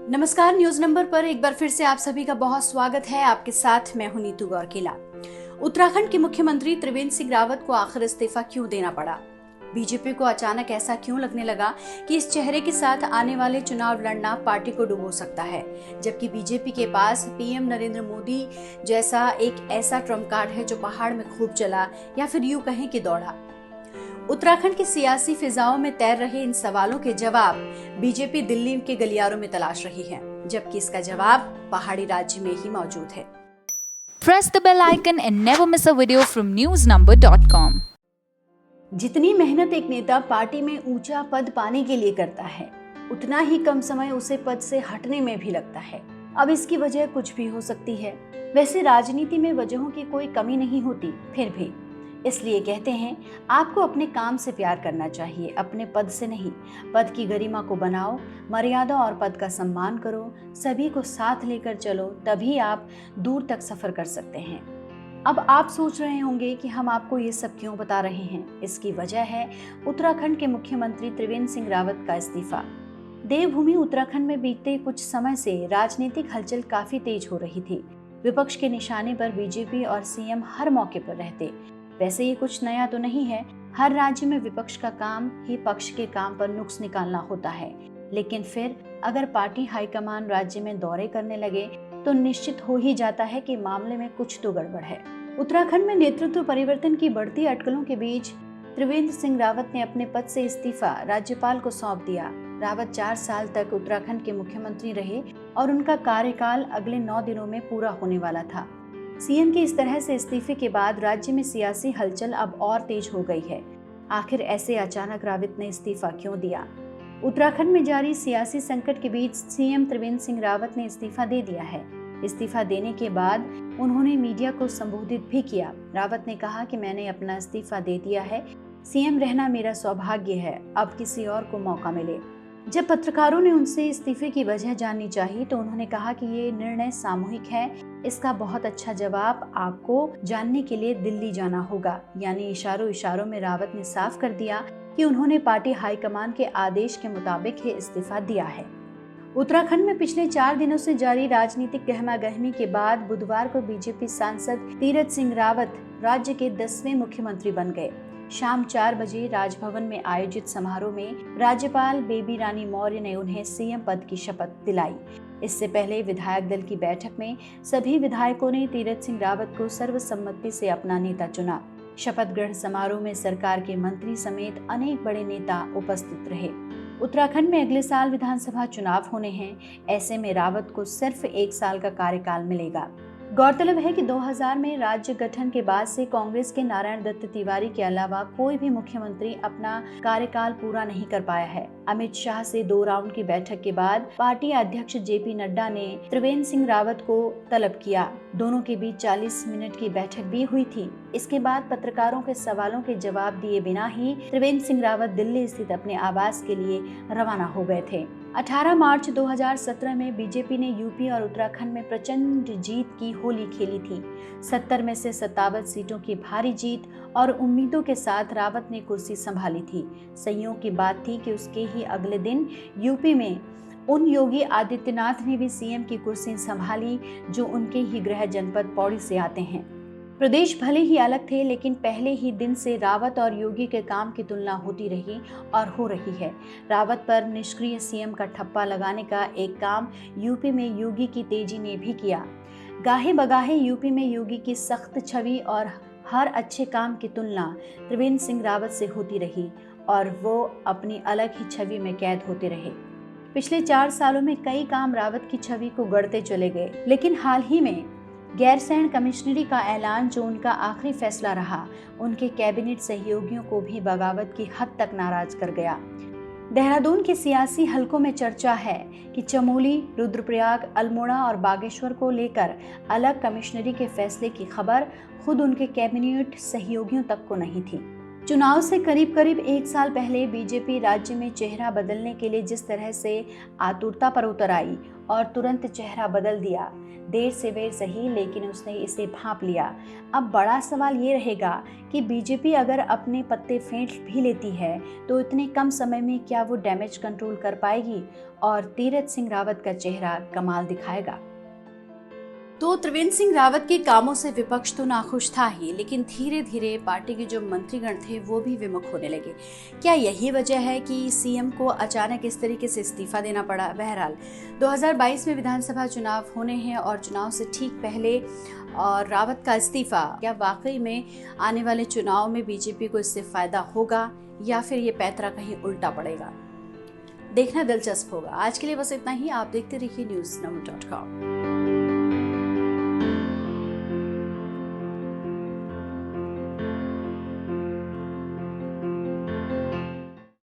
नमस्कार, news number पर एक बार फिर से आप सभी का बहुत स्वागत है। आपके साथ मैं हूं नीतू गौरकिला। उत्तराखंड के मुख्यमंत्री त्रिवेंद्र सिंह रावत को आखिर इस्तीफा क्यों देना पड़ा? बीजेपी को अचानक ऐसा क्यों लगने लगा कि इस चेहरे के साथ आने वाले चुनाव लड़ना पार्टी को डुबो सकता है, जबकि बीजेपी के पास पीएम नरेंद्र मोदी जैसा एक ऐसा ट्रम्प कार्ड है जो पहाड़ में खूब चला या फिर यूं कहें कि दौड़ा। उत्तराखंड की सियासी फिजाओं में तैर रहे इन सवालों के जवाब बीजेपी दिल्ली के गलियारों में तलाश रही है, जबकि इसका जवाब पहाड़ी राज्य में ही मौजूद है। Press the bell icon and never miss a video from newsnumber.com. जितनी मेहनत एक नेता पार्टी में ऊंचा पद पाने के लिए करता है, उतना ही कम समय उसे पद से हटने में भी लगता है। अब इसकी वजह कुछ भी हो सकती है। वैसे राजनीति में वजहों की कोई कमी नहीं होती, फिर भी इसलिए कहते हैं आपको अपने काम से प्यार करना चाहिए, अपने पद से नहीं। पद की गरिमा को बनाओ, मर्यादा और पद का सम्मान करो, सभी को साथ लेकर चलो, तभी आप दूर तक सफर कर सकते हैं। अब आप सोच रहे होंगे कि हम आपको ये सब क्यों बता रहे हैं। इसकी वजह है उत्तराखंड के मुख्यमंत्री त्रिवेंद्र सिंह रावत का इस्तीफा। देवभूमि उत्तराखंड में बीते कुछ समय से राजनीतिक हलचल काफी तेज हो रही थी। विपक्ष के निशाने पर बीजेपी और सीएम हर मौके पर रहते। वैसे ये कुछ नया तो नहीं है, हर राज्य में विपक्ष का काम ही पक्ष के काम पर नुक्स निकालना होता है। लेकिन फिर अगर पार्टी हाईकमान राज्य में दौरे करने लगे तो निश्चित हो ही जाता है कि मामले में कुछ तो गड़बड़ है। उत्तराखंड में नेतृत्व परिवर्तन की बढ़ती अटकलों के बीच त्रिवेंद्र सिंह रावत ने अपने पद से इस्तीफा राज्यपाल को सौंप दिया। रावत 4 साल तक उत्तराखंड के मुख्यमंत्री रहे और उनका कार्यकाल अगले 9 दिनों में पूरा होने वाला था। सीएम के इस तरह से इस्तीफे के बाद राज्य में सियासी हलचल अब और तेज हो गई है। आखिर ऐसे अचानक रावत ने इस्तीफा क्यों दिया? उत्तराखंड में जारी सियासी संकट के बीच सीएम त्रिवेंद्र सिंह रावत ने इस्तीफा दे दिया है। इस्तीफा देने के बाद उन्होंने मीडिया को संबोधित भी किया। रावत ने कहा कि मैंने अपना इस्तीफा दे दिया है, सीएम रहना मेरा सौभाग्य है, अब किसी और को मौका मिले। जब पत्रकारों ने उनसे इस्तीफे की वजह जाननी चाहिए तो उन्होंने कहा कि ये निर्णय सामूहिक है, इसका बहुत अच्छा जवाब आपको जानने के लिए दिल्ली जाना होगा। यानी इशारों इशारों में रावत ने साफ कर दिया कि उन्होंने पार्टी हाईकमान के आदेश के मुताबिक ही इस्तीफा दिया है। उत्तराखंड में पिछले 4 दिनों से जारी राजनीतिक गहमागहमी के बाद बुधवार को बीजेपी सांसद तीरथ सिंह रावत राज्य के 10वें मुख्यमंत्री बन गए। शाम 4 बजे राजभवन में आयोजित समारोह में राज्यपाल बेबी रानी मौर्य ने उन्हें सीएम पद की शपथ दिलाई। इससे पहले विधायक दल की बैठक में सभी विधायकों ने तीरथ सिंह रावत को सर्वसम्मति से अपना नेता चुना। शपथ ग्रहण समारोह में सरकार के मंत्री समेत अनेक बड़े नेता उपस्थित रहे। उत्तराखंड में अगले साल विधानसभा चुनाव होने हैं, ऐसे में रावत को सिर्फ 1 साल का कार्यकाल मिलेगा। गौरतलब है कि 2000 में राज्य गठन के बाद से कांग्रेस के नारायण दत्त तिवारी के अलावा कोई भी मुख्यमंत्री अपना कार्यकाल पूरा नहीं कर पाया है। अमित शाह से 2 राउंड की बैठक के बाद पार्टी अध्यक्ष जेपी नड्डा ने त्रिवेंद्र सिंह रावत को तलब किया। दोनों के बीच 40 मिनट की बैठक भी हुई थी। इसके बाद पत्रकारों के सवालों के जवाब दिए बिना ही त्रिवेंद्र सिंह रावत दिल्ली स्थित अपने आवास के लिए रवाना हो गए थे। 18 मार्च 2017 में बीजेपी ने यूपी और उत्तराखंड में प्रचंड जीत की होली खेली थी। 70 में से 57 सीटों की भारी जीत और उम्मीदों के साथ रावत ने कुर्सी संभाली थी। संयोग की बात थी कि उसके ही अगले दिन यूपी में उन योगी आदित्यनाथ ने भी सीएम की कुर्सी संभाली, जो उनके ही गृह जनपद पौड़ी से आते हैं। प्रदेश भले ही अलग थे, लेकिन पहले ही दिन से रावत और योगी के काम की तुलना होती रही और हो रही है। रावत पर निष्क्रिय सीएम का ठप्पा लगाने का एक काम यूपी में योगी की तेजी ने भी किया। गाहे बगाहे यूपी में योगी की सख्त छवि और हर अच्छे काम की तुलना त्रिवेंद्र सिंह रावत से होती रही और वो अपनी अलग ही छवि में कैद होते रहे। पिछले 4 सालों में कई काम रावत की छवि को गढ़ते चले गए, लेकिन हाल ही में गैरसैंण कमिश्नरी का ऐलान, जो उनका आखिरी फैसला रहा, उनके कैबिनेट सहयोगियों को भी बगावत की हद तक नाराज कर गया। देहरादून के सियासी हलकों में चर्चा है कि चमोली, रुद्रप्रयाग, अल्मोड़ा और बागेश्वर को लेकर अलग कमिश्नरी के फैसले की खबर खुद उनके कैबिनेट सहयोगियों तक को नहीं थी। चुनाव से करीब करीब 1 साल पहले बीजेपी राज्य में चेहरा बदलने के लिए जिस तरह से आतुरता पर उतर आई और तुरंत चेहरा बदल दिया, देर से बेर सही लेकिन उसने इसे भांप लिया। अब बड़ा सवाल ये रहेगा कि बीजेपी अगर अपने पत्ते फेंट भी लेती है तो इतने कम समय में क्या वो डैमेज कंट्रोल कर पाएगी और तीरथ सिंह रावत का चेहरा कमाल दिखाएगा। तो त्रिवेंद्र सिंह रावत के कामों से विपक्ष तो नाखुश था ही, लेकिन धीरे धीरे पार्टी के जो मंत्रीगण थे वो भी विमुख होने लगे। क्या यही वजह है कि सीएम को अचानक इस तरीके से इस्तीफा देना पड़ा? बहरहाल 2022 में विधानसभा चुनाव होने हैं और चुनाव से ठीक पहले और रावत का इस्तीफा, क्या वाकई में आने वाले चुनाव में बीजेपी को इससे फायदा होगा या फिर ये पैंतरा कहीं उल्टा पड़ेगा? देखना दिलचस्प होगा। आज के लिए बस इतना ही। आप देखते रहिए newsnumber.com।